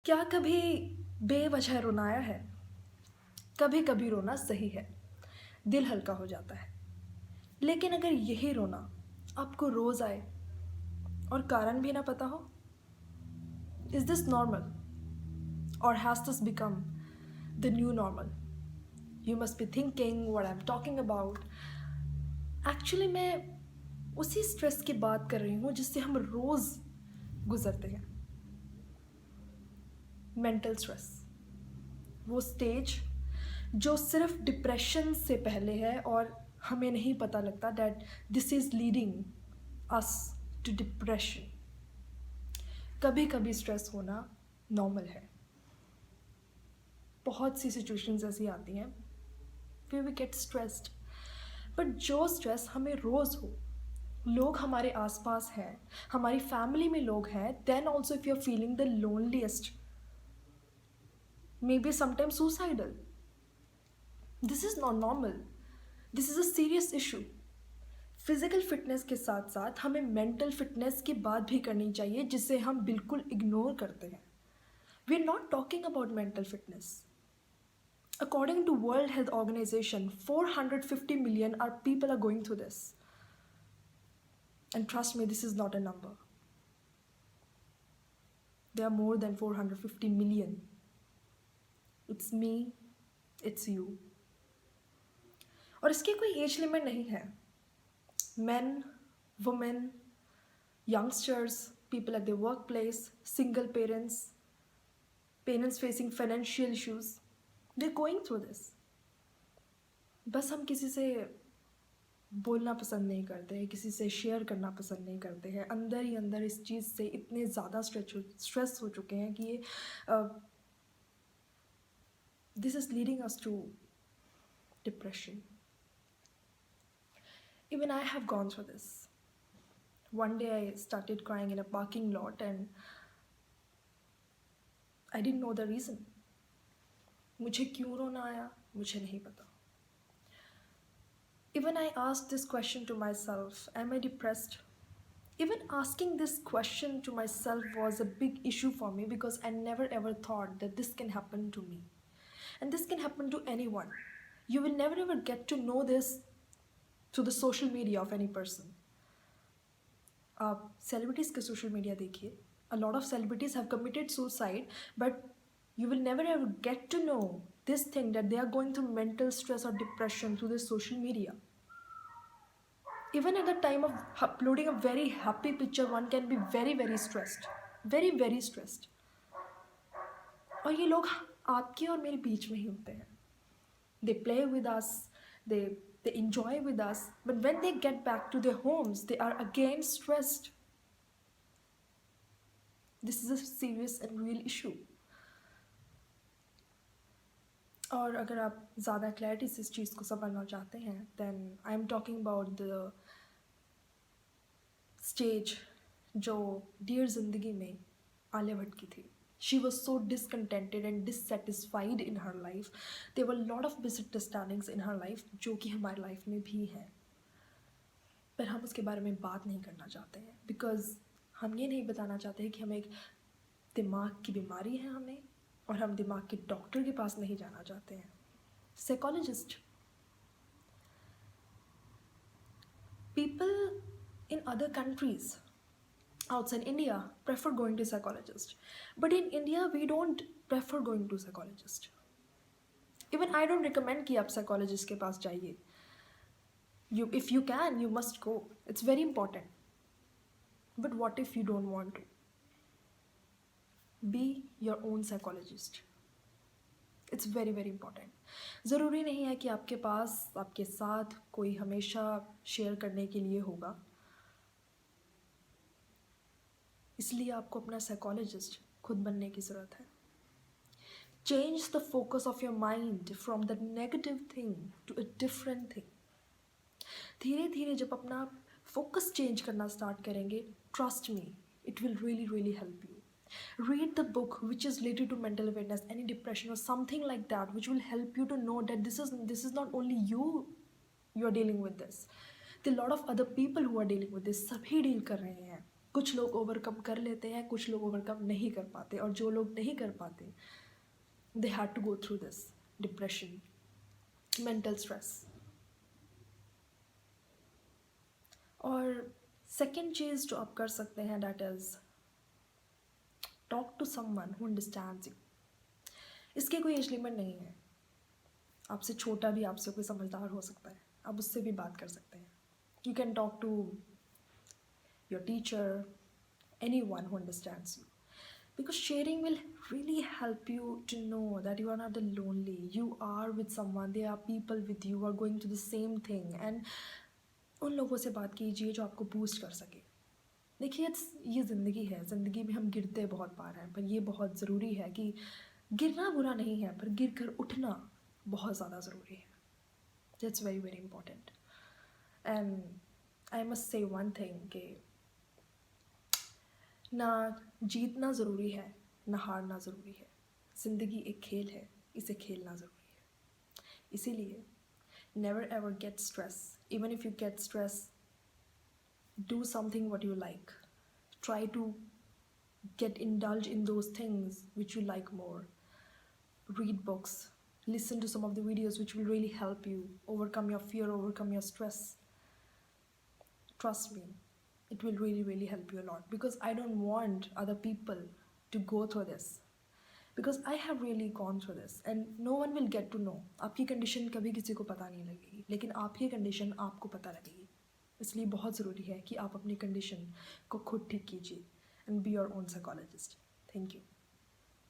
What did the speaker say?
क्या कभी बेवजह रोना आया है? कभी कभी रोना सही है, दिल हल्का हो जाता है। लेकिन अगर यही रोना आपको रोज आए और कारण भी ना पता हो, इज दिस नॉर्मल और has this become the new normal? You must be thinking what I am talking about. Actually मैं उसी स्ट्रेस की बात कर रही हूँ जिससे हम रोज गुजरते हैं। मेंटल स्ट्रेस, वो स्टेज जो सिर्फ डिप्रेशन से पहले है और हमें नहीं पता लगता that this is leading us to depression. कभी कभी स्ट्रेस होना नॉर्मल है। बहुत सी सिचुएशंस ऐसी आती हैं फिर वी गेट स्ट्रेस्ड, बट जो स्ट्रेस हमें रोज़ हो, लोग हमारे आसपास हैं, हमारी फैमिली में लोग हैं, then also if you are feeling the loneliest, maybe sometime suicidal, this is not normal, this is a serious issue. Physical fitness के साथ साथ हमें मेंटल फिटनेस की बात भी करनी चाहिए जिसे हम बिल्कुल इग्नोर करते हैं। We are not talking about mental fitness. According to World Health Organization, 450 million are people are going through this. And trust me, this is not a number. There are more than 450 million. It's me, it's you. और इसकी कोई age limit नहीं है। Men, women, youngsters, people at their workplace, single parents, parents facing financial issues, they're going through this. बस हम किसी से बोलना पसंद नहीं करते हैं, किसी से शेयर करना पसंद नहीं करते हैं। अंदर ही अंदर इस चीज़ से इतने ज़्यादा स्ट्रेस हो चुके हैं कि ये this is leading us to depression. Even I have gone through this. One day I started crying in a parking lot and I didn't know the reason. मुझे क्यों रोना आया मुझे नहीं पता। Even I asked this question to myself, am I depressed? Even asking this question to myself was a big issue for me because I never ever thought that this can happen to me. And this can happen to anyone. You will never ever get to know this through the social media of any person. आप celebrities के social media देखिए. A lot of celebrities have committed suicide, but you will never ever get to know this thing that they are going through mental stress or depression through the social media. Even at the time of uploading a very happy picture, one can be very very stressed, very very stressed. और ये लोग आपके और मेरे बीच में ही होते हैं. They play with us, they enjoy with us, but when they get back to their homes, they are again stressed. This is a serious and real issue. और अगर आप ज़्यादा क्लैरिटी से इस चीज़ को समझना चाहते हैं, then I am talking about the stage जो डियर ज़िंदगी में आलिया भट्ट की थी. She was so discontented and dissatisfied in her life. There were a lot of misunderstandings in her life जो कि हमारी लाइफ में भी हैं, पर हम उसके बारे में बात नहीं करना चाहते हैं बिकॉज हम ये नहीं बताना चाहते हैं कि हमें एक दिमाग की बीमारी है हमें, और हम दिमाग के डॉक्टर के पास नहीं जाना चाहते हैं, psychologist. People in other countries outside India prefer going to psychologist, but in India we don't prefer going to psychologist. Even I don't recommend कि आप psychologist के पास जाइए. If you can, you must go. It's very important. But what if you don't want to? Be your own psychologist. It's very very important. ज़रूरी नहीं है कि आपके पास आपके साथ कोई हमेशा शेयर करने के लिए होगा, इसलिए आपको अपना साइकोलॉजिस्ट खुद बनने की ज़रूरत है. Change the focus of your mind from the negative thing to a different thing. धीरे धीरे जब अपना फोकस चेंज करना स्टार्ट करेंगे, trust me, it will really really help you. Read the book which is related to mental awareness, any depression or something like that, which will help you to know that this is not only you are dealing with this. There are a lot of other people who are dealing with this. सभी deal कर रहे हैं. कुछ लोग overcome कर लेते हैं, कुछ लोग ओवरकम नहीं कर पाते, और जो लोग नहीं कर पाते they had to go through this depression, mental stress. और सेकेंड चीज़ जो आप कर सकते हैं that is talk to someone who understands you. इसके कोई एज लिमिट नहीं है, आपसे छोटा भी आपसे कोई समझदार हो सकता है, आप उससे भी बात कर सकते हैं। You can talk to your teacher, anyone who understands you, because sharing will really help you to know that you are not lonely, you are with someone, there are people with you who are going through the same thing, and उन लोगों से बात कीजिए जो आपको boost कर सके। देखिए ये ज़िंदगी है, ज़िंदगी में हम गिरते बहुत बार हैं, पर ये बहुत ज़रूरी है कि गिरना बुरा नहीं है, पर गिर कर उठना बहुत ज़्यादा ज़रूरी है। That's very very important. And I must say one thing कि ना जीतना ज़रूरी है, ना हारना ज़रूरी है। ज़िंदगी एक खेल है, इसे खेलना ज़रूरी है। इसीलिए never ever get stress, even if you get stress, do something what you like. Try to indulge in those things which you like more. Read books, listen to some of the videos which will really help you overcome your fear, overcome your stress. Trust me, it will really really help you a lot, because I don't want other people to go through this, because I have really gone through this and no one will get to know. आपकी condition कभी किसी को पता नहीं लगेगी, लेकिन आपकी condition आपको पता लगेगी। इसलिए बहुत ज़रूरी है कि आप अपनी कंडीशन को खुद ठीक कीजिए and be your own psychologist. Thank you.